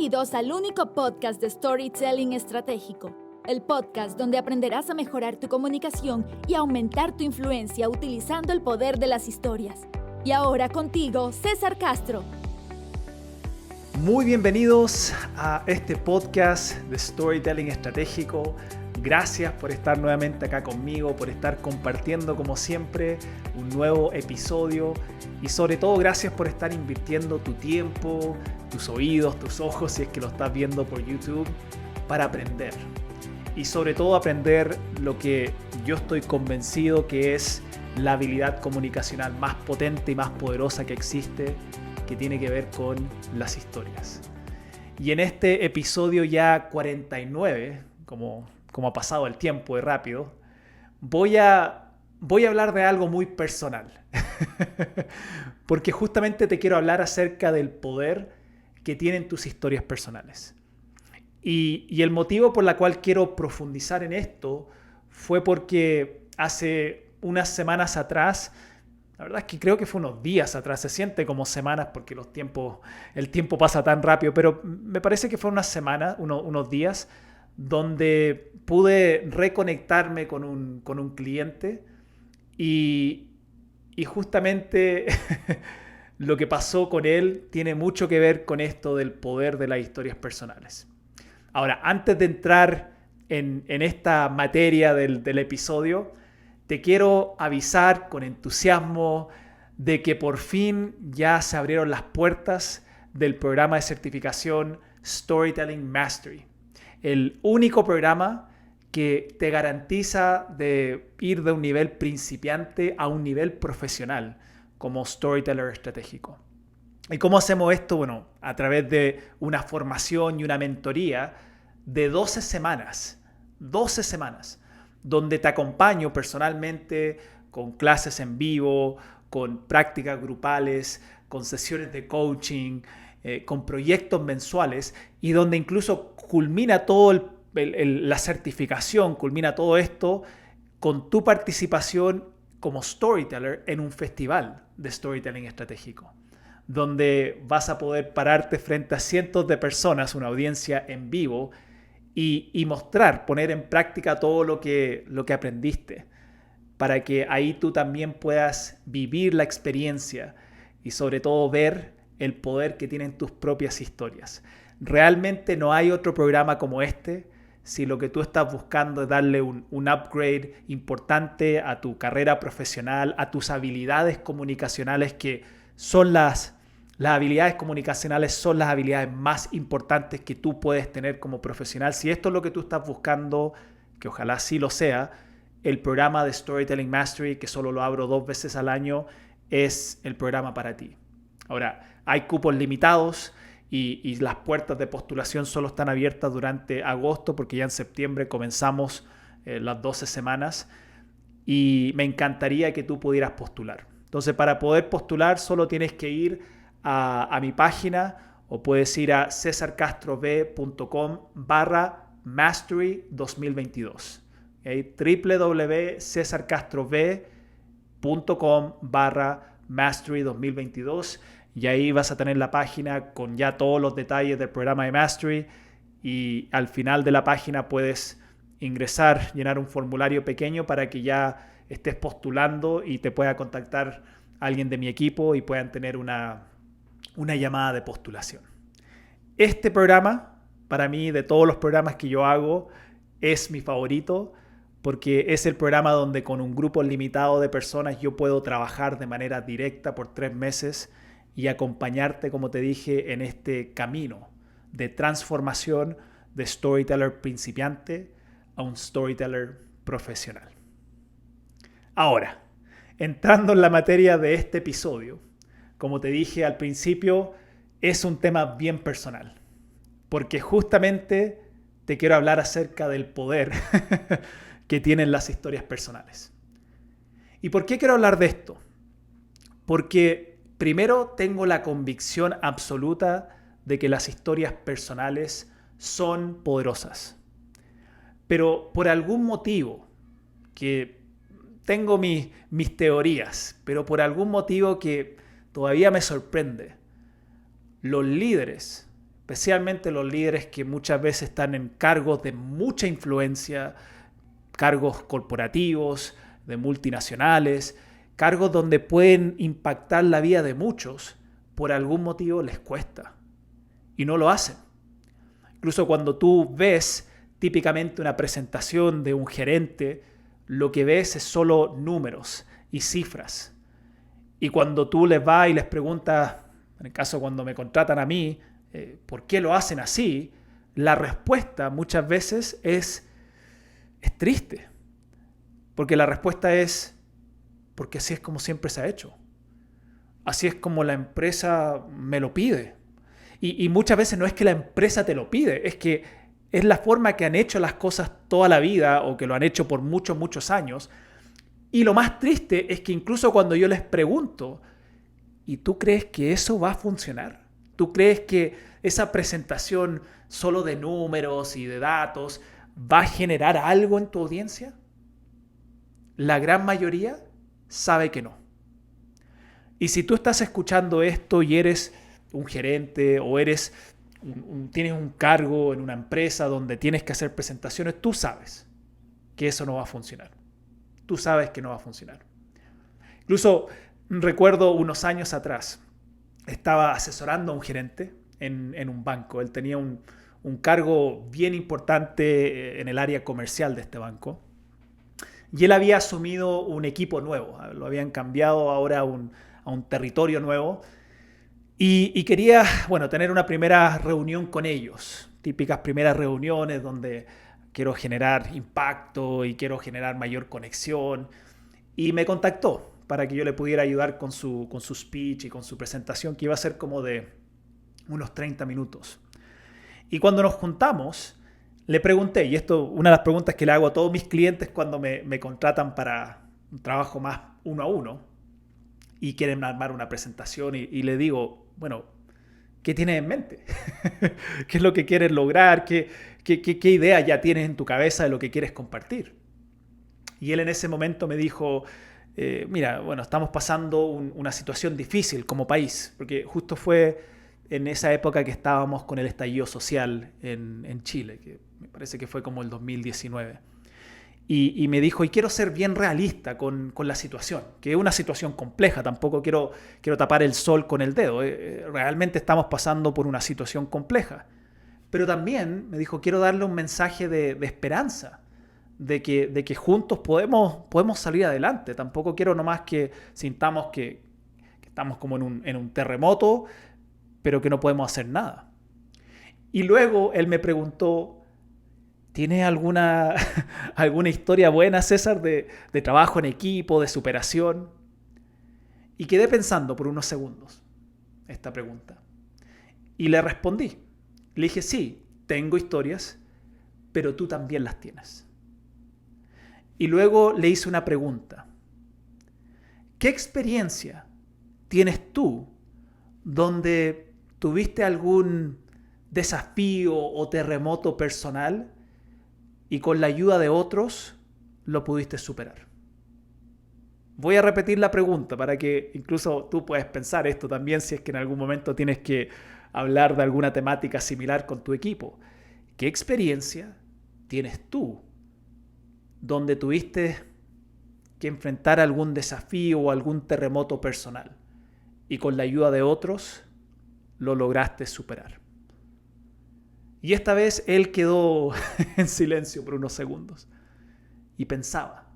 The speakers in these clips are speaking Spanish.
Bienvenidos al único podcast de Storytelling Estratégico, el podcast donde aprenderás a mejorar tu comunicación y aumentar tu influencia utilizando el poder de las historias. Y ahora contigo, César Castro. Muy bienvenidos a este podcast de Storytelling Estratégico. Gracias por estar nuevamente acá conmigo, por estar compartiendo como siempre un nuevo episodio y sobre todo gracias por estar invirtiendo tu tiempo, tus oídos, tus ojos si es que lo estás viendo por YouTube para aprender. Y sobre todo aprender lo que yo estoy convencido que es la habilidad comunicacional más potente y más poderosa que existe, que tiene que ver con las historias. Y en este episodio ya 49, como ha pasado el tiempo de rápido, voy a hablar de algo muy personal. Porque justamente te quiero hablar acerca del poder que tienen tus historias personales. Y el motivo por el cual quiero profundizar en esto fue porque hace unas semanas atrás, la verdad es que creo que fue unos días atrás, se siente como semanas porque el tiempo pasa tan rápido, pero me parece que fue unas semanas, unos días, donde pude reconectarme con un cliente y justamente lo que pasó con él tiene mucho que ver con esto del poder de las historias personales. Ahora, antes de entrar en esta materia del episodio, te quiero avisar con entusiasmo de que por fin ya se abrieron las puertas del programa de certificación Storytelling Mastery. El único programa que te garantiza de ir de un nivel principiante a un nivel profesional como storyteller estratégico. ¿Y cómo hacemos esto? Bueno, a través de una formación y una mentoría de 12 semanas, donde te acompaño personalmente con clases en vivo, con prácticas grupales, con sesiones de coaching, con proyectos mensuales y donde incluso culmina todo la certificación, culmina todo esto con tu participación como storyteller en un festival de storytelling estratégico, donde vas a poder pararte frente a cientos de personas, una audiencia en vivo, y mostrar, poner en práctica todo lo que aprendiste, para que ahí tú también puedas vivir la experiencia y sobre todo ver el poder que tienen tus propias historias. Realmente no hay otro programa como este si lo que tú estás buscando es darle un upgrade importante a tu carrera profesional, a tus habilidades comunicacionales, que son las habilidades comunicacionales son las habilidades más importantes que tú puedes tener como profesional. Si esto es lo que tú estás buscando, que ojalá sí lo sea, el programa de Storytelling Mastery, que solo lo abro 2 veces al año, es el programa para ti. Ahora, hay cupos limitados y las puertas de postulación solo están abiertas durante agosto porque ya en septiembre comenzamos las 12 semanas y me encantaría que tú pudieras postular. Entonces, para poder postular solo tienes que ir a mi página o puedes ir a cesarcastrov.com/mastery 2022. ¿Okay? www.cesarcastrov.com/mastery 2022 y ahí vas a tener la página con ya todos los detalles del programa de Mastery y al final de la página puedes ingresar, llenar un formulario pequeño para que ya estés postulando y te pueda contactar alguien de mi equipo y puedan tener una llamada de postulación. Este programa, para mí, de todos los programas que yo hago, es mi favorito porque es el programa donde con un grupo limitado de personas yo puedo trabajar de manera directa por 3 meses y acompañarte, como te dije, en este camino de transformación de storyteller principiante a un storyteller profesional. Ahora, entrando en la materia de este episodio, como te dije al principio, es un tema bien personal, porque justamente te quiero hablar acerca del poder que tienen las historias personales. ¿Y por qué quiero hablar de esto? Porque primero tengo la convicción absoluta de que las historias personales son poderosas. Pero por algún motivo, que tengo mis teorías, pero por algún motivo que todavía me sorprende, los líderes, especialmente los líderes que muchas veces están en cargos de mucha influencia, cargos corporativos, de multinacionales, cargos donde pueden impactar la vida de muchos, por algún motivo les cuesta y no lo hacen. Incluso cuando tú ves típicamente una presentación de un gerente, lo que ves es solo números y cifras. Y cuando tú les vas y les preguntas, en el caso cuando me contratan a mí, ¿por qué lo hacen así? La respuesta muchas veces es triste. Porque la respuesta es, porque así es como siempre se ha hecho. Así es como la empresa me lo pide. Y muchas veces no es que la empresa te lo pide, es que es la forma que han hecho las cosas toda la vida o que lo han hecho por muchos, muchos años. Y lo más triste es que incluso cuando yo les pregunto, ¿y tú crees que eso va a funcionar? ¿Tú crees que esa presentación solo de números y de datos va a generar algo en tu audiencia? La gran mayoría sabe que no. Y si tú estás escuchando esto y eres un gerente o tienes un cargo en una empresa donde tienes que hacer presentaciones, tú sabes que eso no va a funcionar. Tú sabes que no va a funcionar. Incluso recuerdo unos años atrás, estaba asesorando a un gerente en un banco. Él tenía un cargo bien importante en el área comercial de este banco. Y él había asumido un equipo nuevo. Lo habían cambiado ahora a un territorio nuevo. Y quería, tener una primera reunión con ellos. Típicas primeras reuniones donde quiero generar impacto y quiero generar mayor conexión. Y me contactó para que yo le pudiera ayudar con su speech y con su presentación, que iba a ser como de unos 30 minutos. Y cuando nos juntamos, le pregunté, y esto una de las preguntas que le hago a todos mis clientes cuando me contratan para un trabajo más uno a uno y quieren armar una presentación, y le digo, ¿qué tienes en mente? ¿Qué es lo que quieres lograr? ¿Qué idea ya tienes en tu cabeza de lo que quieres compartir? Y él en ese momento me dijo, estamos pasando una situación difícil como país, porque justo fue en esa época que estábamos con el estallido social en Chile, que me parece que fue como el 2019. Y me dijo, y quiero ser bien realista con la situación, que es una situación compleja, tampoco quiero tapar el sol con el dedo, realmente estamos pasando por una situación compleja. Pero también, me dijo, quiero darle un mensaje de esperanza, de que juntos podemos salir adelante. Tampoco quiero nomás que sintamos que estamos como en un terremoto, pero que no podemos hacer nada. Y luego él me preguntó, ¿tienes alguna historia buena, César, de trabajo en equipo, de superación? Y quedé pensando por unos segundos esta pregunta. Y le respondí. Le dije, sí, tengo historias, pero tú también las tienes. Y luego le hice una pregunta. ¿Qué experiencia tienes tú donde tuviste algún desafío o terremoto personal y con la ayuda de otros lo pudiste superar? Voy a repetir la pregunta para que incluso tú puedas pensar esto también si es que en algún momento tienes que hablar de alguna temática similar con tu equipo. ¿Qué experiencia tienes tú donde tuviste que enfrentar algún desafío o algún terremoto personal y con la ayuda de otros lo lograste superar? Y esta vez él quedó en silencio por unos segundos y pensaba.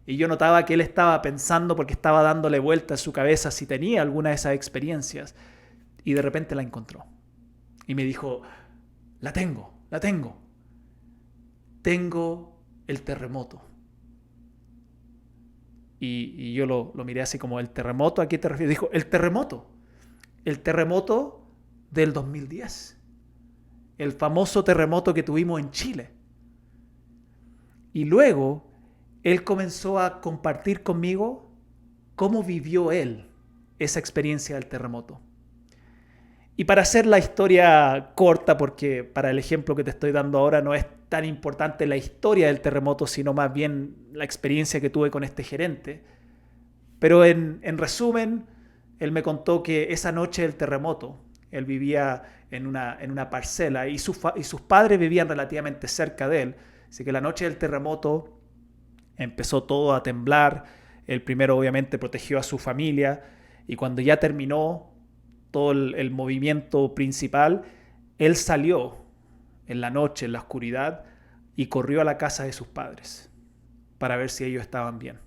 Y yo notaba que él estaba pensando porque estaba dándole vuelta a su cabeza si tenía alguna de esas experiencias. Y de repente la encontró. Y me dijo, la tengo. Tengo el terremoto. Y yo lo miré así como, ¿el terremoto? ¿A qué te refieres? Dijo, el terremoto del 2010. El famoso terremoto que tuvimos en Chile. Y luego él comenzó a compartir conmigo cómo vivió él esa experiencia del terremoto. Y para hacer la historia corta, porque para el ejemplo que te estoy dando ahora no es tan importante la historia del terremoto, sino más bien la experiencia que tuve con este gerente. Pero en resumen, él me contó que esa noche del terremoto, Él vivía en una parcela y sus padres vivían relativamente cerca de él. Así que la noche del terremoto empezó todo a temblar. Él primero obviamente protegió a su familia y cuando ya terminó todo el movimiento principal, él salió en la noche, en la oscuridad, y corrió a la casa de sus padres para ver si ellos estaban bien.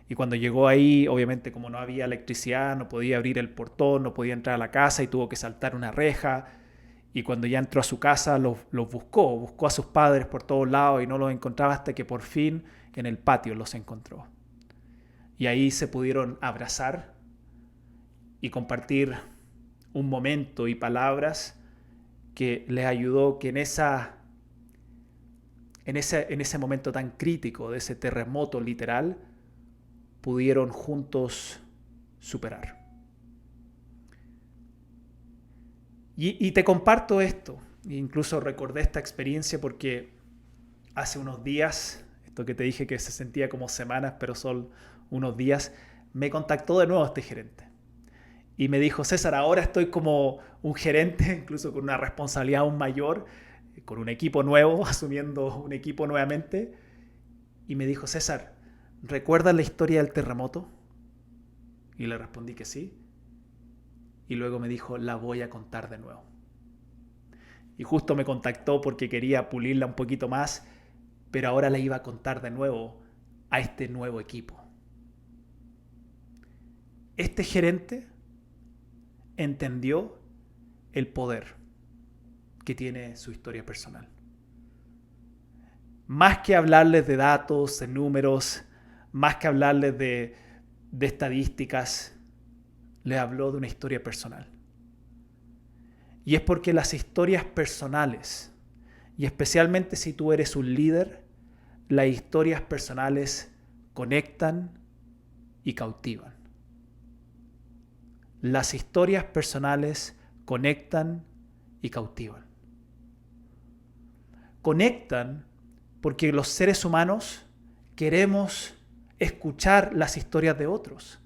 Y cuando llegó ahí, obviamente como no había electricidad, no podía abrir el portón, no podía entrar a la casa y tuvo que saltar una reja. Y cuando ya entró a su casa, los buscó a sus padres por todos lados y no los encontraba hasta que por fin en el patio los encontró. Y ahí se pudieron abrazar y compartir un momento y palabras que les ayudó que en ese momento tan crítico de ese terremoto literal, pudieron juntos superar. Y te comparto esto, incluso recordé esta experiencia porque hace unos días, esto que te dije que se sentía como semanas, pero son unos días, me contactó de nuevo este gerente. Y me dijo, César, ahora estoy como un gerente, incluso con una responsabilidad aún mayor, con un equipo nuevo, asumiendo un equipo nuevamente. Y me dijo, César, ¿recuerdas la historia del terremoto? Y le respondí que sí. Y luego me dijo, la voy a contar de nuevo. Y justo me contactó porque quería pulirla un poquito más, pero ahora la iba a contar de nuevo a este nuevo equipo. Este gerente entendió el poder que tiene su historia personal. Más que hablarles de datos, de números, más que hablarles de estadísticas, les habló de una historia personal. Y es porque las historias personales, y especialmente si tú eres un líder, las historias personales conectan y cautivan. Las historias personales conectan y cautivan. Conectan porque los seres humanos queremos escuchar las historias de otros.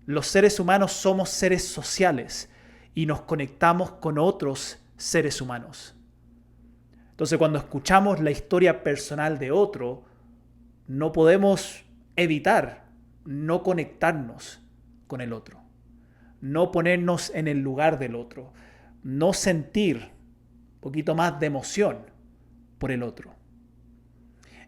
Los seres humanos somos seres sociales y nos conectamos con otros seres humanos. Entonces, cuando escuchamos la historia personal de otro, no podemos evitar no conectarnos con el otro, no ponernos en el lugar del otro, no sentir un poquito más de emoción por el otro.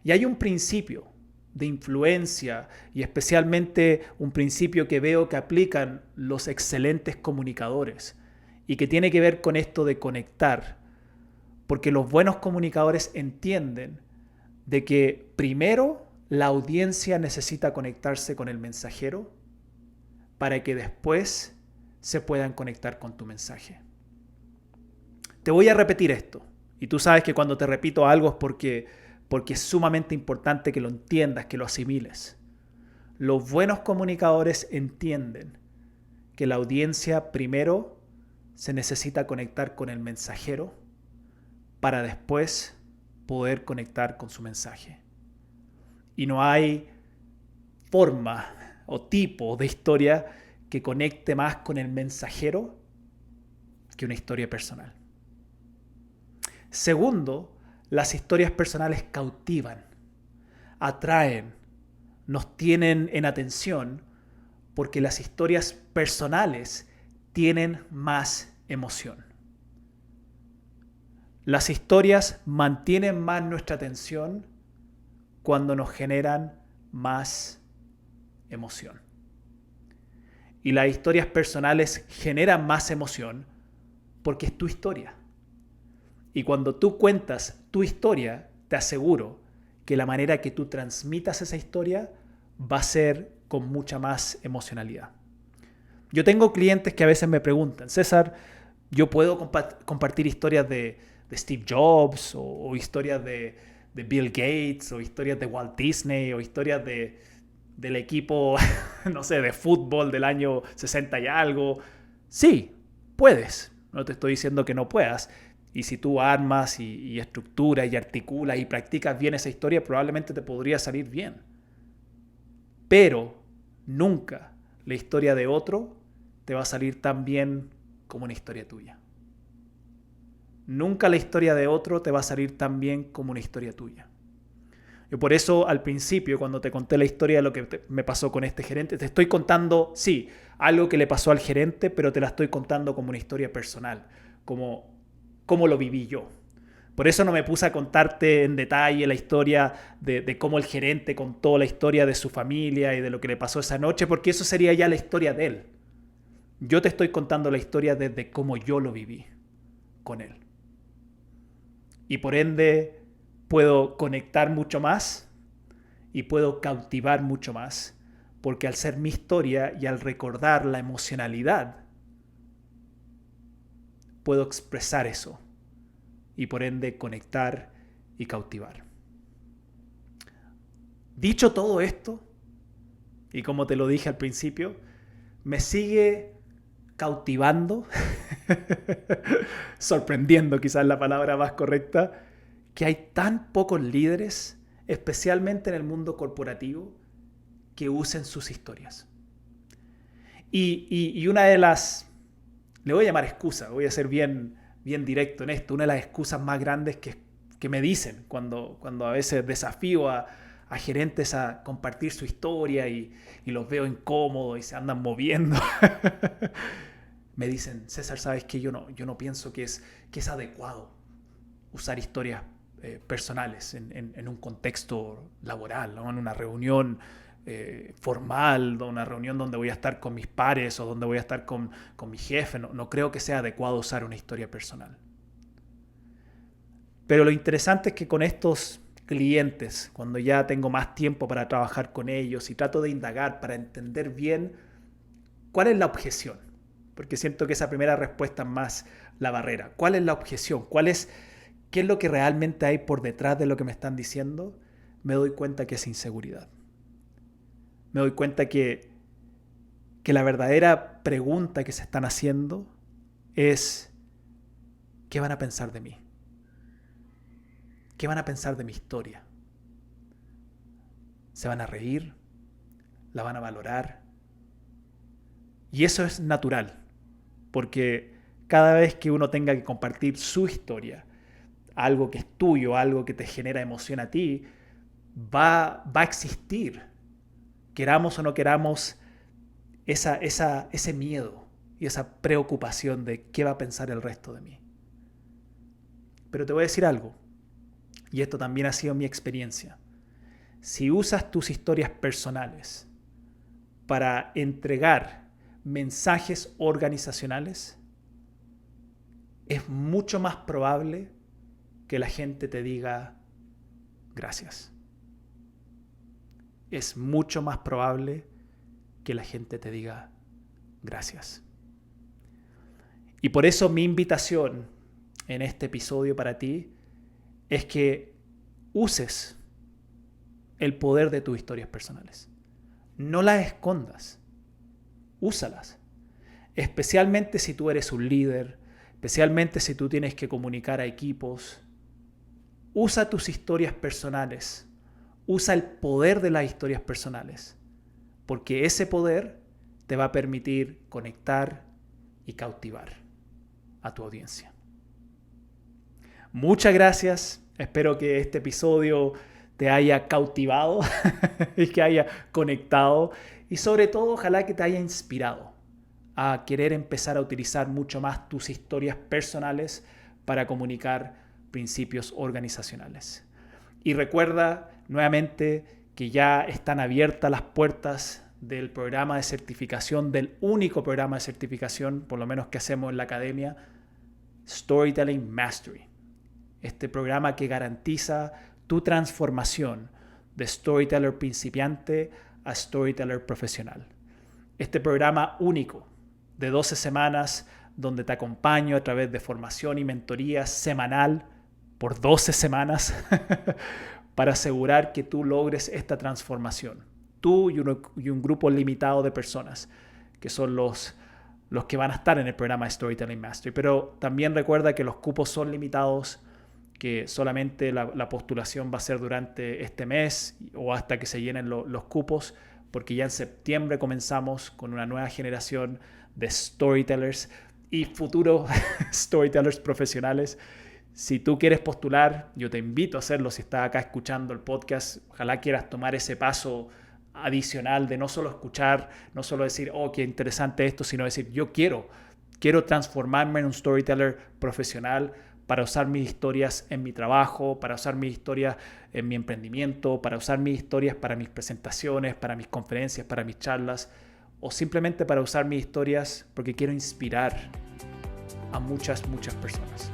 Y hay un principio de influencia y especialmente un principio que veo que aplican los excelentes comunicadores y que tiene que ver con esto de conectar, porque los buenos comunicadores entienden de que primero la audiencia necesita conectarse con el mensajero para que después se puedan conectar con tu mensaje. Te voy a repetir esto, y tú sabes que cuando te repito algo es porque es sumamente importante que lo entiendas, que lo asimiles. Los buenos comunicadores entienden que la audiencia primero se necesita conectar con el mensajero para después poder conectar con su mensaje. Y no hay forma o tipo de historia que conecte más con el mensajero que una historia personal. Segundo, las historias personales cautivan, atraen, nos tienen en atención porque las historias personales tienen más emoción. Las historias mantienen más nuestra atención cuando nos generan más emoción. Y las historias personales generan más emoción porque es tu historia. Y cuando tú cuentas tu historia, te aseguro que la manera que tú transmitas esa historia va a ser con mucha más emocionalidad. Yo tengo clientes que a veces me preguntan, César, ¿yo puedo compartir historias de Steve Jobs o historias de Bill Gates o historias de Walt Disney o historias del equipo, no sé, de fútbol del año 60 y algo? Sí, puedes. No te estoy diciendo que no puedas. Y si tú armas y estructuras y articulas y practicas bien esa historia, probablemente te podría salir bien. Pero nunca la historia de otro te va a salir tan bien como una historia tuya. Nunca la historia de otro te va a salir tan bien como una historia tuya. Yo por eso al principio, cuando te conté la historia de lo que me pasó con este gerente, te estoy contando, sí, algo que le pasó al gerente, pero te la estoy contando como una historia personal, como lo viví yo. Por eso no me puse a contarte en detalle la historia de cómo el gerente contó la historia de su familia y de lo que le pasó esa noche, porque eso sería ya la historia de él. Yo te estoy contando la historia desde cómo yo lo viví con él. Y por ende puedo conectar mucho más y puedo cautivar mucho más, porque al ser mi historia y al recordar la emocionalidad, puedo expresar eso y por ende conectar y cautivar. Dicho todo esto, y como te lo dije al principio, me sigue cautivando, sorprendiendo quizás es la palabra más correcta, que hay tan pocos líderes, especialmente en el mundo corporativo, que usen sus historias. Y una de las, le voy a llamar excusa, voy a ser bien directo en esto, una de las excusas más grandes que me dicen cuando a veces desafío a gerentes a compartir su historia y los veo incómodos y se andan moviendo. Me dicen, César, ¿sabes qué? Yo no pienso que es adecuado usar historias personales en un contexto laboral, ¿no? En una reunión formal, una reunión donde voy a estar con mis pares o donde voy a estar con mi jefe. No creo que sea adecuado usar una historia personal. Pero lo interesante es que con estos clientes, cuando ya tengo más tiempo para trabajar con ellos y trato de indagar para entender bien cuál es la objeción, porque siento que esa primera respuesta es más la barrera. ¿Cuál es la objeción? ¿Qué es lo que realmente hay por detrás de lo que me están diciendo? Me doy cuenta que es inseguridad. Me doy cuenta que la verdadera pregunta que se están haciendo es: ¿qué van a pensar de mí? ¿Qué van a pensar de mi historia? ¿Se van a reír? ¿La van a valorar? Y eso es natural, porque cada vez que uno tenga que compartir su historia, algo que es tuyo, algo que te genera emoción a ti, va a existir, queramos o no queramos, ese miedo y esa preocupación de qué va a pensar el resto de mí. Pero te voy a decir algo, y esto también ha sido mi experiencia. Si usas tus historias personales para entregar mensajes organizacionales, es mucho más probable que la gente te diga gracias. Es mucho más probable que la gente te diga gracias. Y por eso mi invitación en este episodio para ti es que uses el poder de tus historias personales. No las escondas. Úsalas. Especialmente si tú eres un líder, especialmente si tú tienes que comunicar a equipos. Usa tus historias personales. Usa el poder de las historias personales. Porque ese poder te va a permitir conectar y cautivar a tu audiencia. Muchas gracias. Espero que este episodio te haya cautivado y que haya conectado. Y sobre todo, ojalá que te haya inspirado a querer empezar a utilizar mucho más tus historias personales para comunicar principios organizacionales. Y recuerda nuevamente que ya están abiertas las puertas del programa de certificación, del único programa de certificación, por lo menos que hacemos en la academia, Storytelling Mastery. Este programa que garantiza tu transformación de storyteller principiante a storyteller profesional. Este programa único de 12 semanas donde te acompaño a través de formación y mentoría semanal por 12 semanas para asegurar que tú logres esta transformación. Tú y un grupo limitado de personas que son los que van a estar en el programa Storytelling Mastery. Pero también recuerda que los cupos son limitados, que solamente la postulación va a ser durante este mes o hasta que se llenen los cupos, porque ya en septiembre comenzamos con una nueva generación de storytellers y futuros storytellers profesionales. Si tú quieres postular, yo te invito a hacerlo si estás acá escuchando el podcast. Ojalá quieras tomar ese paso adicional de no solo escuchar, no solo decir, oh, qué interesante esto, sino decir, yo quiero transformarme en un storyteller profesional para usar mis historias en mi trabajo, para usar mis historias en mi emprendimiento, para usar mis historias para mis presentaciones, para mis conferencias, para mis charlas, o simplemente para usar mis historias porque quiero inspirar a muchas personas.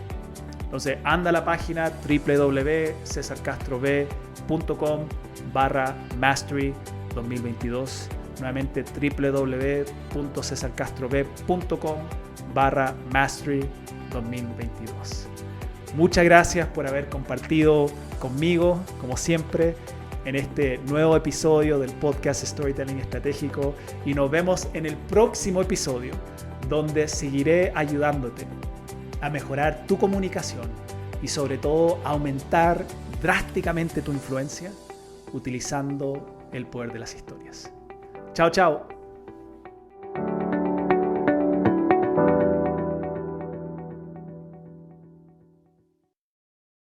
Entonces, anda a la página www.cesarcastrob.com/mastery2022. Nuevamente, www.cesarcastrob.com/mastery2022. Muchas gracias por haber compartido conmigo, como siempre, en este nuevo episodio del podcast Storytelling Estratégico, y nos vemos en el próximo episodio, donde seguiré ayudándote a mejorar tu comunicación y sobre todo aumentar drásticamente tu influencia utilizando el poder de las historias. Chao, chao.